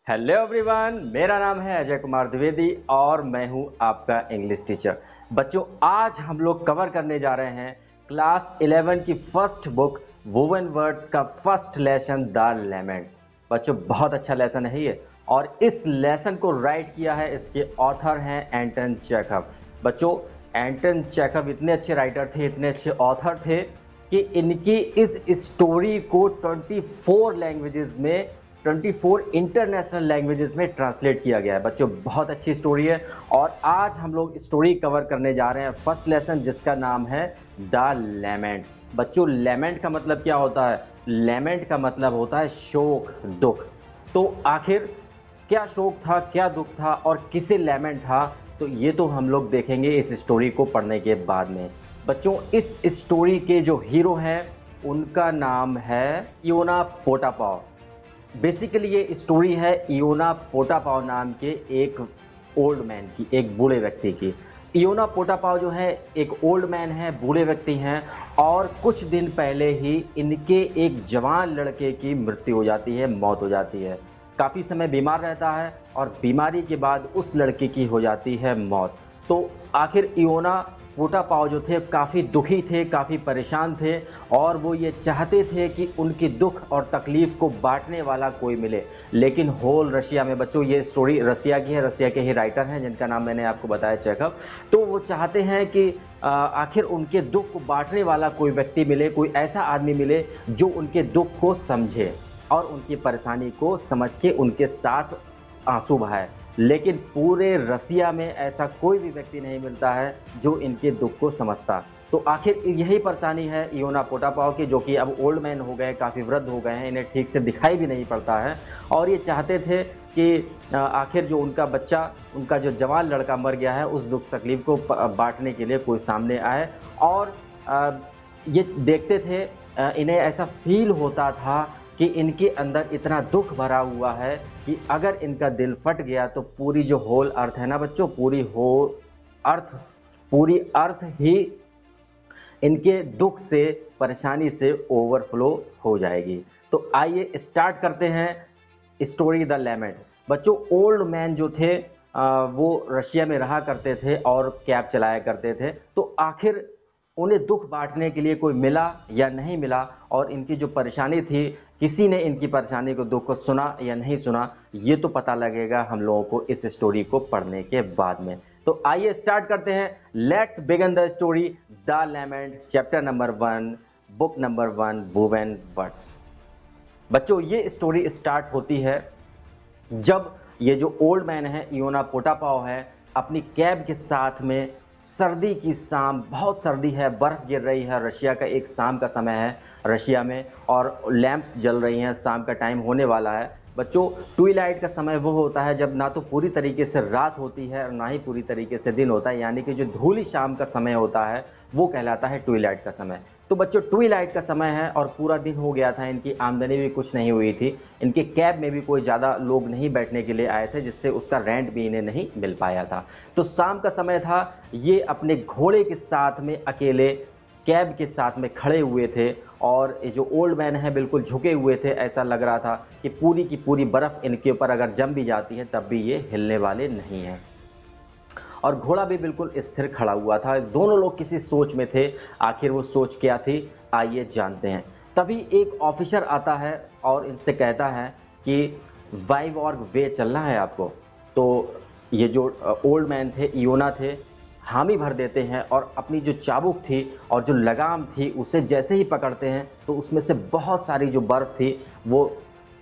Hello everyone, मेरा नाम है अजय कुमार द्विवेदी और मैं हूं आपका इंग्लिश टीचर। बच्चों, आज हम लोग कवर करने जा रहे हैं क्लास 11 की फर्स्ट बुक वोवन वर्ड्स का फर्स्ट लेसन द लैमेंट। बच्चों, बहुत अच्छा लेसन है ये और इस लेसन को राइट किया है, इसके ऑथर हैं एंटन चेखव। बच्चों, एंटन चेखव इतने अच्छे राइटर थे, इतने अच्छे ऑथर थे कि इनकी इस स्टोरी को 24 लैंग्वेजेस में 24 इंटरनेशनल लैंग्वेजेस में ट्रांसलेट किया गया है। बच्चों, बहुत अच्छी स्टोरी है और आज हम लोग स्टोरी कवर करने जा रहे हैं फर्स्ट लेसन, जिसका नाम है द लैमेंट। बच्चों, लैमेंट का मतलब क्या होता है? लैमेंट का मतलब होता है शोक, दुख। तो आखिर क्या शोक था, क्या दुख था और किसे लैमेंट था, तो ये तो हम लोग देखेंगे इस स्टोरी को पढ़ने के बाद में। बच्चों, इस स्टोरी के जो हीरो हैं उनका नाम है इयोना पोटापाव। बेसिकली ये स्टोरी है इयोना पोटापाव नाम के एक ओल्ड मैन की, एक बूढ़े व्यक्ति की। इयोना पोटापाव जो है एक ओल्ड मैन है, बूढ़े व्यक्ति हैं और कुछ दिन पहले ही इनके एक जवान लड़के की मृत्यु हो जाती है, मौत हो जाती है। काफ़ी समय बीमार रहता है और बीमारी के बाद उस लड़के की हो जाती है मौत। तो आखिर इयोना पोटापाव जो थे काफ़ी दुखी थे, काफ़ी परेशान थे और वो ये चाहते थे कि उनकी दुख और तकलीफ़ को बांटने वाला कोई मिले। लेकिन होल रशिया में, बच्चों ये स्टोरी रसिया की है, रसिया के ही राइटर हैं जिनका नाम मैंने आपको बताया चेखव। तो वो चाहते हैं कि आखिर उनके दुख को बांटने वाला कोई व्यक्ति मिले, कोई ऐसा आदमी मिले जो उनके दुख को समझे और उनकी परेशानी को समझ के उनके साथ आंसू बहाए। लेकिन पूरे रसिया में ऐसा कोई भी व्यक्ति नहीं मिलता है जो इनके दुख को समझता। तो आखिर यही परेशानी है इयोना पोटापाव की, जो कि अब ओल्ड मैन हो गए, काफ़ी वृद्ध हो गए हैं, इन्हें ठीक से दिखाई भी नहीं पड़ता है और ये चाहते थे कि आखिर जो उनका बच्चा, उनका जो जवान लड़का मर गया है, उस दुख तकलीफ को बांटने के लिए कोई सामने आए। और ये देखते थे, इन्हें ऐसा फील होता था कि इनके अंदर इतना दुख भरा हुआ है कि अगर इनका दिल फट गया तो पूरी जो होल अर्थ है ना बच्चों, पूरी अर्थ ही इनके दुख से, परेशानी से ओवरफ्लो हो जाएगी। तो आइए स्टार्ट करते हैं स्टोरी द लैमेंट। बच्चों, ओल्ड मैन जो थे वो रशिया में रहा करते थे और कैब चलाया करते थे। तो आखिर उन्हें दुख बांटने के लिए कोई मिला या नहीं मिला और इनकी जो परेशानी थी, किसी ने इनकी परेशानी को, दुख को सुना या नहीं सुना, ये तो पता लगेगा हम लोगों को इस स्टोरी को पढ़ने के बाद में। तो आइए स्टार्ट करते हैं। Let's begin the story the lament, chapter number 1, book number 1, woven words. बच्चों, ये स्टोरी स्टार्ट होती है जब ये जो ओल्ड मैन है इयोना पोटापाव है, अपनी कैब के साथ में सर्दी की शाम, बहुत सर्दी है, बर्फ़ गिर रही है, रशिया का एक शाम का समय है रशिया में और लैंप्स जल रही हैं, शाम का टाइम होने वाला है। बच्चों, ट्विलाइट का समय वो होता है जब ना तो पूरी तरीके से रात होती है और ना ही पूरी तरीके से दिन होता है, यानी कि जो धूली शाम का समय होता है वो कहलाता है ट्विलाइट का समय। तो बच्चों, ट्विलाइट का समय है और पूरा दिन हो गया था, इनकी आमदनी भी कुछ नहीं हुई थी, इनके कैब में भी कोई ज़्यादा लोग नहीं बैठने के लिए आए थे, जिससे उसका रेंट भी इन्हें नहीं मिल पाया था। तो शाम का समय था, ये अपने घोड़े के साथ में अकेले कैब के साथ में खड़े हुए थे और ये जो ओल्ड मैन है बिल्कुल झुके हुए थे। ऐसा लग रहा था कि पूरी की पूरी बर्फ़ इनके ऊपर अगर जम भी जाती है तब भी ये हिलने वाले नहीं हैं और घोड़ा भी बिल्कुल स्थिर खड़ा हुआ था। दोनों लोग किसी सोच में थे। आखिर वो सोच क्या थी, आइए जानते हैं। तभी एक ऑफिसर आता है और इनसे कहता है कि वाइवॉर्ग वे चलना है आपको। तो ये जो ओल्ड मैन थे, इयोना थे, हामी भर देते हैं और अपनी जो चाबुक थी और जो लगाम थी उसे जैसे ही पकड़ते हैं तो उसमें से बहुत सारी जो बर्फ़ थी वो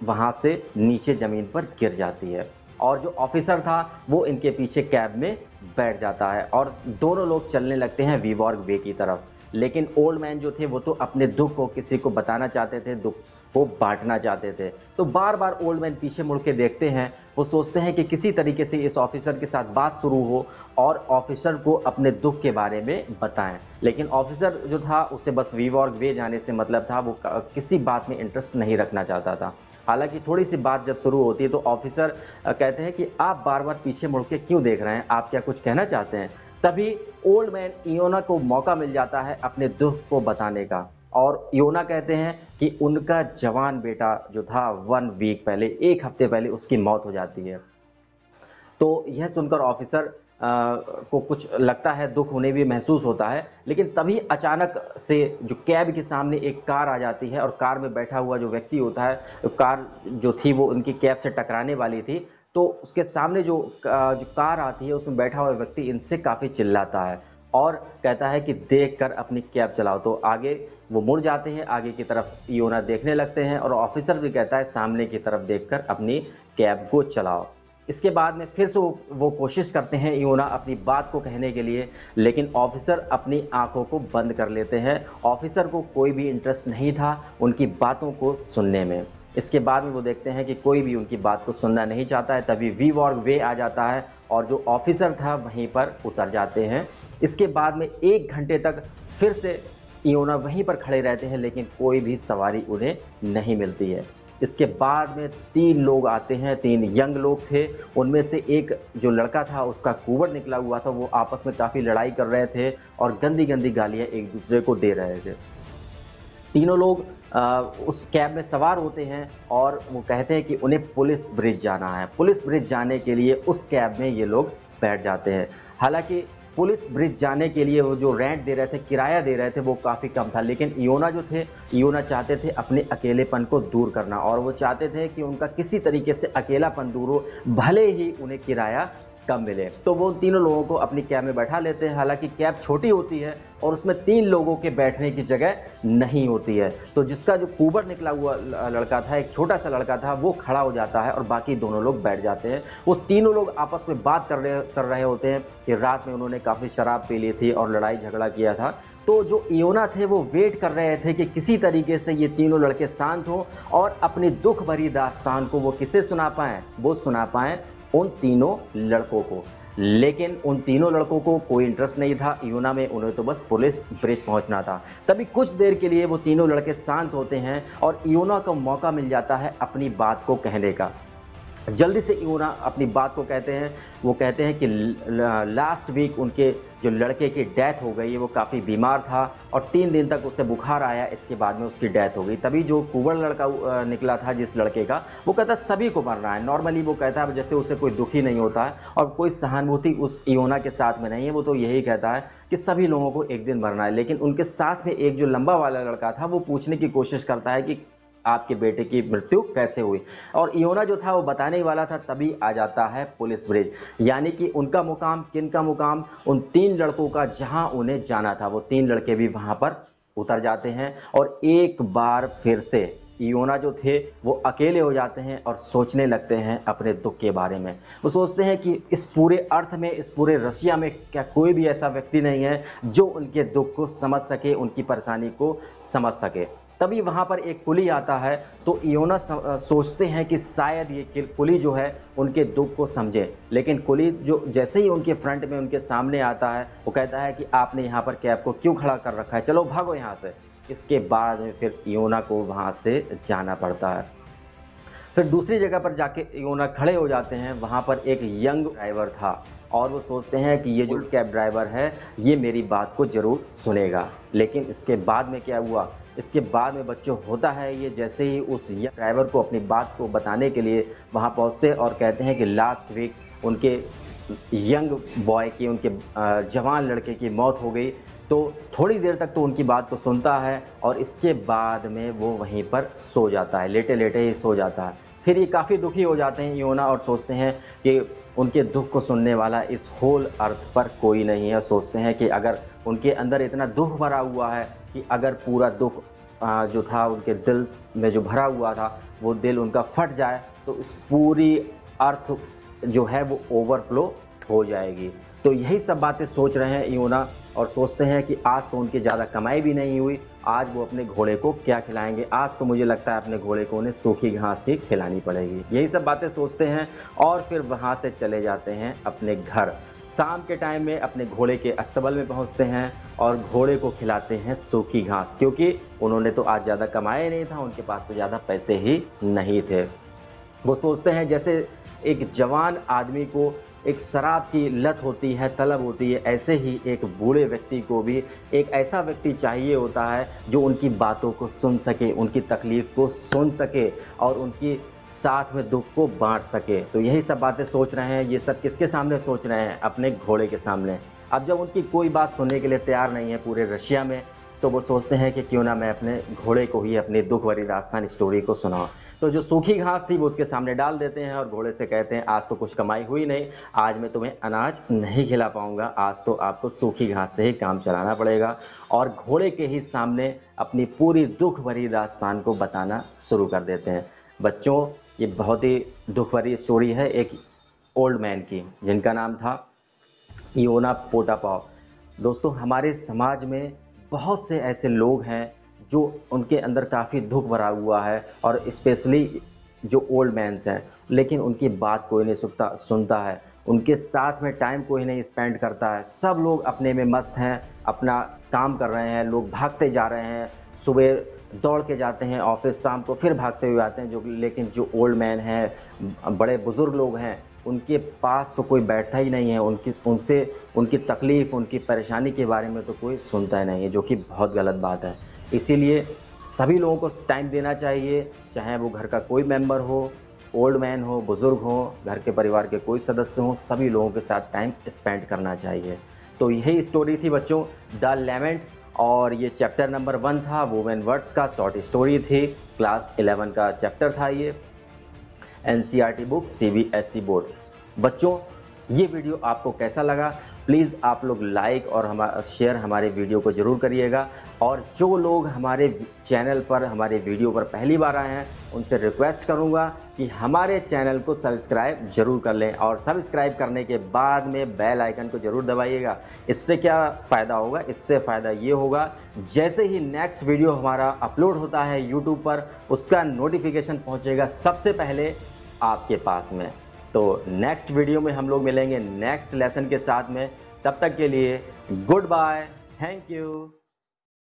वहाँ से नीचे ज़मीन पर गिर जाती है और जो ऑफिसर था वो इनके पीछे कैब में बैठ जाता है और दोनों लोग चलने लगते हैं वीवॉर्ग वे की तरफ। लेकिन ओल्ड मैन जो थे वो तो अपने दुख को किसी को बताना चाहते थे, दुख को बांटना चाहते थे। तो बार बार ओल्ड मैन पीछे मुड़ के देखते हैं, वो सोचते हैं कि किसी तरीके से इस ऑफिसर के साथ बात शुरू हो और ऑफिसर को अपने दुख के बारे में बताएं। लेकिन ऑफिसर जो था उसे बस वीवॉर्ग वे जाने से मतलब था, वो किसी बात में इंटरेस्ट नहीं रखना चाहता था। हालांकि थोड़ी सी बात जब शुरू होती है तो ऑफिसर कहते हैं कि आप बार बार पीछे मुड़ के क्यों देख रहे हैं, आप क्या कुछ कहना चाहते हैं। तभी ओल्ड मैन इयोना को मौका मिल जाता है अपने दुख को बताने का, और इयोना कहते हैं कि उनका जवान बेटा जो था 1 वीक पहले, 1 हफ्ते पहले उसकी मौत हो जाती है। तो यह सुनकर ऑफिसर को कुछ लगता है, दुख उन्हें भी महसूस होता है। लेकिन तभी अचानक से जो कैब के सामने एक कार आ जाती है, और कार में बैठा हुआ जो व्यक्ति होता है, कार जो थी वो उनकी कैब से टकराने वाली थी, तो उसके सामने जो कार आती है उसमें बैठा हुआ व्यक्ति इनसे काफ़ी चिल्लाता है और कहता है कि देख कर अपनी कैब चलाओ। तो आगे वो मुड़ जाते हैं, आगे की तरफ इयोना देखने लगते हैं, और ऑफिसर भी कहता है सामने की तरफ देखकर अपनी कैब को चलाओ। इसके बाद में फिर से वो कोशिश करते हैं इयोना अपनी बात को कहने के लिए, लेकिन ऑफिसर अपनी आंखों को बंद कर लेते हैं। ऑफिसर को कोई भी इंटरेस्ट नहीं था उनकी बातों को सुनने में। इसके बाद में वो देखते हैं कि कोई भी उनकी बात को सुनना नहीं चाहता है। तभी वी-वॉर्ग वे आ जाता है और जो ऑफिसर था वहीं पर उतर जाते हैं। इसके बाद में 1 घंटे तक फिर से इयोना वहीं पर खड़े रहते हैं, लेकिन कोई भी सवारी उन्हें नहीं मिलती है। इसके बाद में 3 लोग आते हैं, 3 यंग लोग थे। उनमें से एक जो लड़का था उसका कुंवर निकला हुआ था, वो आपस में काफ़ी लड़ाई कर रहे थे और गंदी गंदी गालियाँ एक दूसरे को दे रहे थे। तीनों लोग उस कैब में सवार होते हैं और वो कहते हैं कि उन्हें पुलिस ब्रिज जाना है। पुलिस ब्रिज जाने के लिए उस कैब में ये लोग बैठ जाते हैं। हालांकि पुलिस ब्रिज जाने के लिए वो जो रेंट दे रहे थे, किराया दे रहे थे, वो काफ़ी कम था। लेकिन इयोना जो थे, इयोना चाहते थे अपने अकेलेपन को दूर करना, और वो चाहते थे कि उनका किसी तरीके से अकेलापन दूर हो, भले ही उन्हें किराया कम मिले। तो वो तीनों लोगों को अपनी कैब में बैठा लेते हैं। हालांकि कैब छोटी होती है और उसमें 3 लोगों के बैठने की जगह नहीं होती है। तो जिसका जो कुंवर निकला हुआ लड़का था, एक छोटा सा लड़का था, वो खड़ा हो जाता है और बाकी दोनों लोग बैठ जाते हैं। वो तीनों लोग आपस में बात कर रहे होते हैं कि रात में उन्होंने काफ़ी शराब पी ली थी और लड़ाई झगड़ा किया था। तो जो इयोना थे वो वेट कर रहे थे कि किसी तरीके से ये तीनों लड़के शांत हों और अपनी दुख भरी दास्तान को वो किसे सुना पाएँ, वो सुना पाएँ उन तीनों लड़कों को। लेकिन उन तीनों लड़कों को कोई इंटरेस्ट नहीं था इयोना में, उन्हें तो बस पुलिस ब्रिज पहुंचना था। तभी कुछ देर के लिए वो तीनों लड़के शांत होते हैं और इयोना को मौका मिल जाता है अपनी बात को कहने का। जल्दी से इयोना अपनी बात को कहते हैं। वो कहते हैं कि लास्ट वीक उनके जो लड़के की डेथ हो गई है, वो काफ़ी बीमार था और 3 दिन तक उसे बुखार आया, इसके बाद में उसकी डेथ हो गई। तभी जो कुंवर लड़का निकला था जिस लड़के का, वो कहता है सभी को मरना है। नॉर्मली वो कहता है जैसे उसे कोई दुखी नहीं होता है और कोई सहानुभूति उस इयोना के साथ में नहीं है। वो तो यही कहता है कि सभी लोगों को एक दिन मरना है। लेकिन उनके साथ में एक जो लंबा वाला लड़का था, वो पूछने की कोशिश करता है कि आपके बेटे की मृत्यु कैसे हुई, और इयोना जो था वो बताने वाला था। तभी आ जाता है पुलिस ब्रिज, यानी कि उनका मुकाम, किनका मुकाम, उन 3 लड़कों का जहां उन्हें जाना था। वो 3 लड़के भी वहां पर उतर जाते हैं और एक बार फिर से इयोना जो थे वो अकेले हो जाते हैं और सोचने लगते हैं अपने दुख के बारे में। वो सोचते हैं कि इस पूरे अर्थ में, इस पूरे रशिया में क्या कोई भी ऐसा व्यक्ति नहीं है जो उनके दुख को समझ सके, उनकी परेशानी को समझ सके। तभी वहाँ पर एक कुली आता है, तो इयोना सोचते हैं कि शायद ये कुली जो है उनके दुख को समझे। लेकिन कुली जो जैसे ही उनके फ्रंट में, उनके सामने आता है, वो कहता है कि आपने यहाँ पर कैब को क्यों खड़ा कर रखा है, चलो भागो यहाँ से। इसके बाद में फिर इयोना को वहाँ से जाना पड़ता है। फिर दूसरी जगह पर जाके इयोना खड़े हो जाते हैं। वहाँ पर एक यंग ड्राइवर था और वो सोचते हैं कि ये जो कैब ड्राइवर है ये मेरी बात को ज़रूर सुनेगा। लेकिन इसके बाद में क्या हुआ, इसके बाद में बच्चों होता है ये, जैसे ही उस ड्राइवर को अपनी बात को बताने के लिए वहाँ पहुँचते और कहते हैं कि लास्ट वीक उनके यंग बॉय की, उनके जवान लड़के की मौत हो गई। तो थोड़ी देर तक तो उनकी बात को सुनता है और इसके बाद में वो वहीं पर सो जाता है, लेटे लेटे ही सो जाता है। फिर ये काफ़ी दुखी हो जाते हैं इयोना और सोचते हैं कि उनके दुख को सुनने वाला इस होल अर्थ पर कोई नहीं है। सोचते हैं कि अगर उनके अंदर इतना दुख भरा हुआ है कि अगर पूरा दुख जो था उनके दिल में जो भरा हुआ था, वो दिल उनका फट जाए तो इस पूरी अर्थ जो है वो ओवरफ्लो हो जाएगी। तो यही सब बातें सोच रहे हैं इयोना और सोचते हैं कि आज तो उनकी ज़्यादा कमाई भी नहीं हुई, आज वो अपने घोड़े को क्या खिलाएंगे। आज तो मुझे लगता है अपने घोड़े को उन्हें सूखी घास ही खिलानी पड़ेगी। यही सब बातें सोचते हैं और फिर वहाँ से चले जाते हैं अपने घर। शाम के टाइम में अपने घोड़े के अस्तबल में पहुँचते हैं और घोड़े को खिलाते हैं सूखी घास, क्योंकि उन्होंने तो आज ज़्यादा कमाया नहीं था, उनके पास तो ज़्यादा पैसे ही नहीं थे। वो सोचते हैं जैसे एक जवान आदमी को एक शराब की लत होती है, तलब होती है, ऐसे ही एक बूढ़े व्यक्ति को भी एक ऐसा व्यक्ति चाहिए होता है जो उनकी बातों को सुन सके, उनकी तकलीफ़ को सुन सके और उनकी साथ में दुख को बांट सके। तो यही सब बातें सोच रहे हैं। ये सब किसके सामने सोच रहे हैं? अपने घोड़े के सामने। अब जब उनकी कोई बात सुनने के लिए तैयार नहीं है पूरे रशिया में, तो वो सोचते हैं कि क्यों ना मैं अपने घोड़े को ही अपनी दुख भरी दास्तान स्टोरी को सुनाऊं। तो जो सूखी घास थी वो उसके सामने डाल देते हैं और घोड़े से कहते हैं, आज तो कुछ कमाई हुई नहीं, आज मैं तुम्हें अनाज नहीं खिला पाऊंगा, आज तो आपको सूखी घास से ही काम चलाना पड़ेगा। और घोड़े के ही सामने अपनी पूरी दुख भरी दास्तान को बताना शुरू कर देते हैं। बच्चों, ये बहुत ही दुख भरी स्टोरी है एक ओल्ड मैन की, जिनका नाम था इयोना पोटापोव। दोस्तों, हमारे समाज में बहुत से ऐसे लोग हैं जो उनके अंदर काफ़ी दुख भरा हुआ है और स्पेशली जो ओल्ड मैन्स हैं, लेकिन उनकी बात कोई नहीं सुनता है, उनके साथ में टाइम कोई नहीं स्पेंड करता है। सब लोग अपने में मस्त हैं, अपना काम कर रहे हैं, लोग भागते जा रहे हैं, सुबह दौड़ के जाते हैं ऑफिस, शाम को फिर भागते हुए आते हैं। लेकिन जो ओल्ड मैन हैं, बड़े बुज़ुर्ग लोग हैं, उनके पास तो कोई बैठता ही नहीं है, उनकी तकलीफ़, उनकी परेशानी के बारे में तो कोई सुनता ही नहीं है, जो कि बहुत गलत बात है। इसीलिए सभी लोगों को टाइम देना चाहिए, चाहे वो घर का कोई मेंबर हो, ओल्ड मैन हो, बुज़ुर्ग हो, घर के परिवार के कोई सदस्य हों, सभी लोगों के साथ टाइम स्पेंड करना चाहिए। तो यही स्टोरी थी बच्चों, द लेमेंट, और ये चैप्टर नंबर 1 था, वुमेन वर्ड्स का शॉर्ट स्टोरी थी। क्लास 11 का चैप्टर था ये, एनसीईआरटी बुक, सीबीएसई बोर्ड। बच्चों, ये वीडियो आपको कैसा लगा? प्लीज़ आप लोग लाइक और शेयर हमारे वीडियो को ज़रूर करिएगा। और जो लोग हमारे चैनल पर, हमारे वीडियो पर पहली बार आए हैं, उनसे रिक्वेस्ट करूंगा कि हमारे चैनल को सब्सक्राइब ज़रूर कर लें और सब्सक्राइब करने के बाद में बेल आइकन को ज़रूर दबाइएगा। इससे क्या फ़ायदा होगा? इससे फ़ायदा ये होगा, जैसे ही नेक्स्ट वीडियो हमारा अपलोड होता है यूट्यूब पर, उसका नोटिफिकेशन पहुँचेगा सबसे पहले आपके पास में। तो नेक्स्ट वीडियो में हम लोग मिलेंगे नेक्स्ट लेसन के साथ में। तब तक के लिए गुड बाय, थैंक यू।